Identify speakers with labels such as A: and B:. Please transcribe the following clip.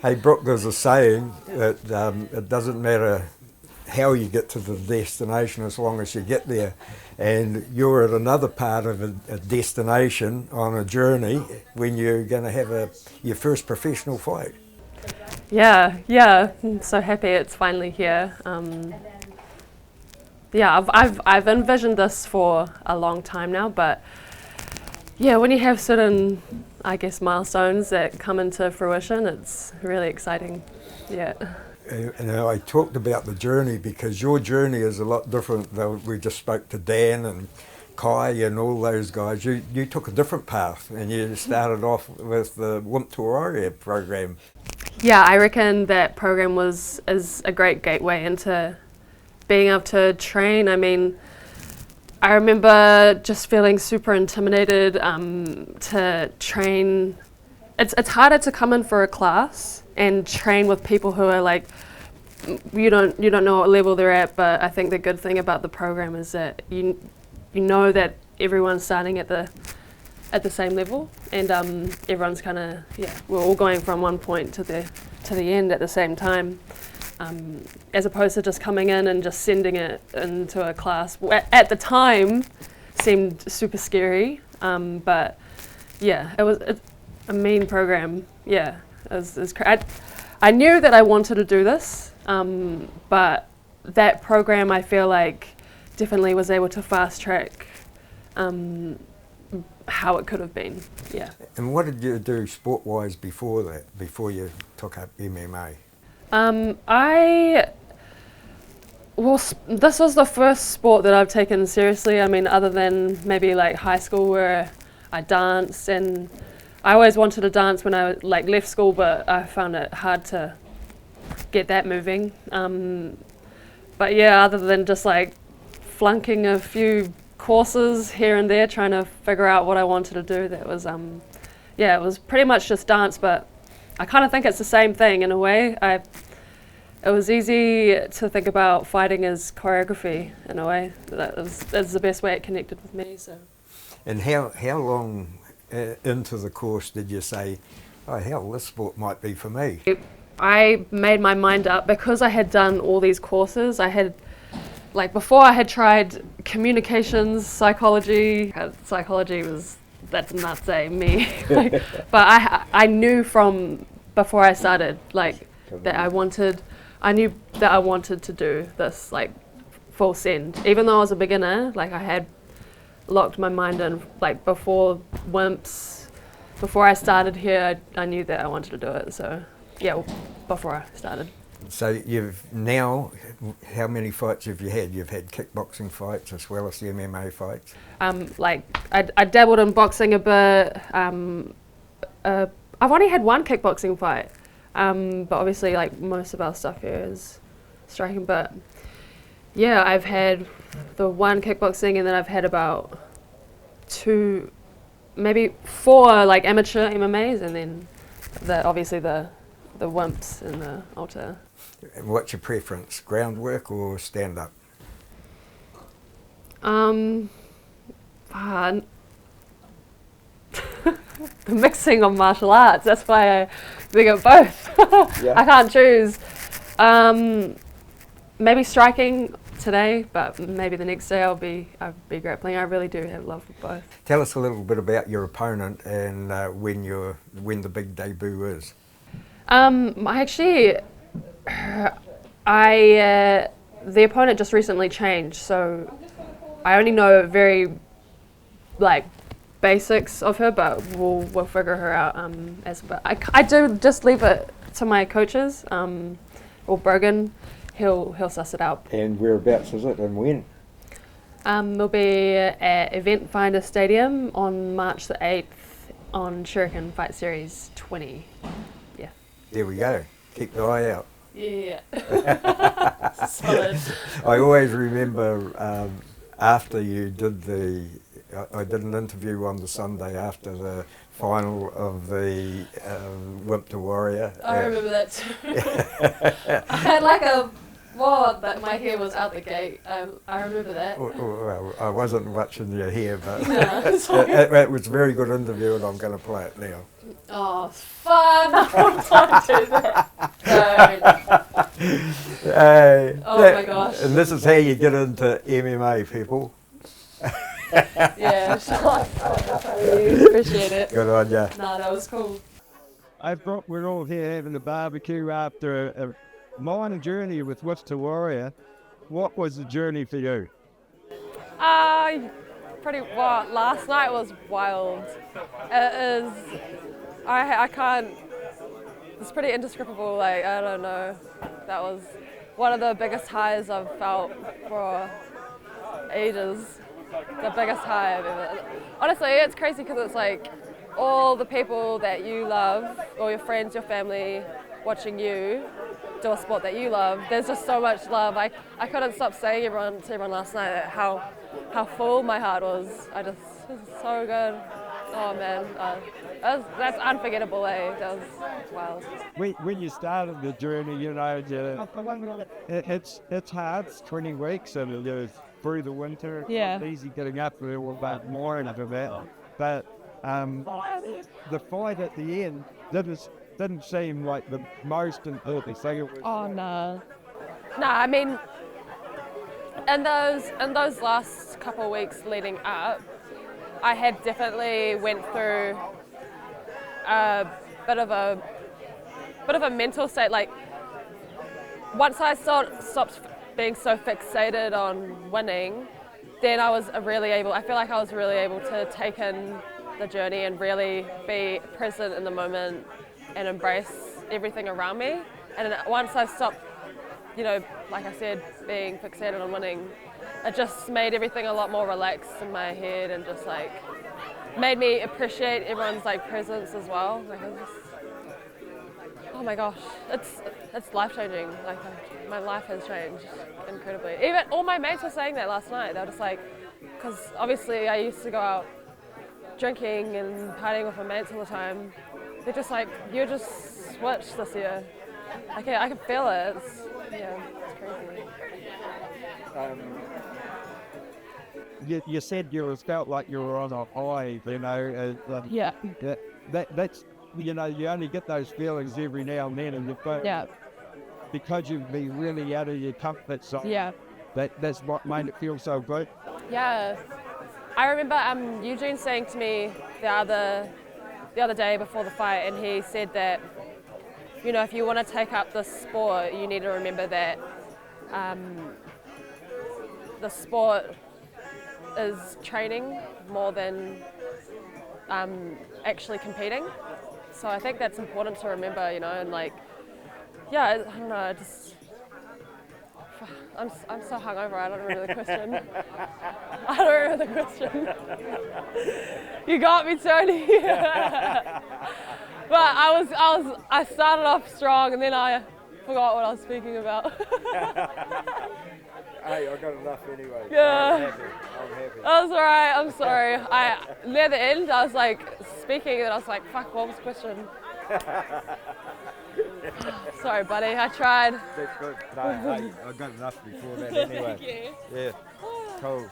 A: Hey Brooke, there's a saying that it doesn't matter how you get to the destination as long as you get there. And you're at another part of a destination on a journey when you're going to have your first professional fight.
B: Yeah, I'm so happy it's finally here. Yeah, I've envisioned this for a long time now, but yeah, when you have certain, I guess, milestones that come into fruition, it's really exciting. Yeah.
A: And I talked about the journey because your journey is a lot different. We just spoke to Dan and Kai and all those guys. You took a different path and you started off with the Wimp2Warrior program.
B: Yeah, I reckon that program is a great gateway into being able to train. I mean, I remember just feeling super intimidated to train. It's harder to come in for a class and train with people who are like, you don't know what level they're at, but I think the good thing about the program is that you know that everyone's starting at the same level, and everyone's kind of, we're all going from one point to the end at the same time, as opposed to just coming in and just sending it into a class. At the time seemed super scary, but yeah, it was a mean program. Yeah, it was I knew that I wanted to do this, but that program I feel like definitely was able to fast track how it could have been. Yeah.
A: And what did you do sport-wise before that, before you took up MMA?
B: This was the first sport that I've taken seriously. I mean, other than maybe like high school where I danced, and I always wanted to dance when I left school, but I found it hard to get that moving. But yeah, other than just like flunking a few courses here and there, trying to figure out what I wanted to do, that was it was pretty much just dance, but I kind of think it's the same thing in a way. It was easy to think about fighting as choreography in a way. That's the best way it connected with me. So.
A: And how long into the course did you say, oh hell, this sport might be for me?
B: I made my mind up because I had done all these courses. I had, before I had tried communications, psychology. Psychology that did not say me. But I knew from before I started, that I knew that I wanted to do this, full send. Even though I was a beginner, I had locked my mind in, before Wimps, before I started here, I knew that I wanted to do it. So, yeah, before I started.
A: So you've now, how many fights have you had? You've had kickboxing fights as well as the MMA fights?
B: I dabbled in boxing a bit. I've only had one kickboxing fight, but obviously most of our stuff here is striking. But yeah, I've had the one kickboxing, and then I've had about 2, maybe 4 amateur MMAs, and then obviously the Wimps and the Alta.
A: And what's your preference, groundwork or stand-up?
B: The mixing of martial arts, that's why I think of both. Yeah. I can't choose. Maybe striking today, but maybe the next day I'll be grappling. I really do have love for both.
A: Tell us a little bit about your opponent and when the big debut is.
B: The opponent just recently changed, so I only know very basics of her, but we'll figure her out but I do just leave it to my coaches, or Brogan. He'll suss it out.
A: And whereabouts is it and when?
B: We'll be at Event Finder Stadium on March the 8th on Shuriken Fight Series 20. Yeah.
A: There we go. Keep the eye out.
B: Yeah. Solid.
A: I always remember after you did I did an interview on the Sunday after the final of the Wimp2Warrior.
B: I remember that too. I had Well, but my hair was out the gate. I remember that.
A: Well, I wasn't watching your hair, but
B: No,
A: it was a very good interview, and I'm going to play it now.
B: oh, it's fun. Don't do that. Don't. Oh my gosh.
A: And this is how you get into MMA, people.
B: Yeah, appreciate it.
A: Good on ya.
B: No, that was cool.
C: We're all here having a barbecue after a mining journey with Wimp2Warrior. What was the journey for you?
B: Pretty well. Last night was wild. It is. I can't. It's pretty indescribable. Like, I don't know. That was one of the biggest highs I've felt for ages. The biggest high I've ever. Honestly, it's crazy because it's like all the people that you love, all your friends, your family, watching you do a sport that you love. There's just so much love. I couldn't stop saying to everyone last night how full my heart was. It was so good. Oh man, that's unforgettable. That was wild.
C: When you started the journey, you know, it's hard. It's 20 weeks and you're through the winter.
B: Yeah.
C: It's easy getting up there about more and that. But the fight at the end didn't seem like the most important thing.
B: Oh no. No, I mean, in those last couple of weeks leading up, I had definitely went through a bit of a mental state. Like, once I stopped being so fixated on winning, then I feel like I was really able to take in the journey and really be present in the moment and embrace everything around me. And then once I stopped, like I said, being fixated on winning, it just made everything a lot more relaxed in my head and just like made me appreciate everyone's like presence as well. Like, oh my gosh, it's life changing. Like, my life has changed incredibly. Even all my mates were saying that last night. They were just like, because obviously I used to go out drinking and partying with my mates all the time. They're just like, you just switched this year. I can feel it. It's crazy.
C: You said you felt like you were on a high,
B: Yeah.
C: That's, you only get those feelings every now and then, and you feel, because you've been really out of your comfort zone.
B: Yeah.
C: That's what made it feel so good.
B: Yeah. I remember Eugene saying to me the other day before the fight, and he said that, if you want to take up this sport, you need to remember that the sport is training more than actually competing. So I think that's important to remember, and like, I don't know, I'm so hungover, I don't remember the question. I don't remember the question. You got me, Tony. But I started off strong and then I forgot what I was speaking about.
A: Hey, I got enough anyway.
B: Yeah.
A: I'm happy.
B: That's alright, I'm sorry. Near the end, I was like speaking and I was like, fuck, what was the question? Sorry, buddy, I tried.
A: That's good. No, hey, I got enough before that anyway.
B: Thank you.
A: Yeah, cool.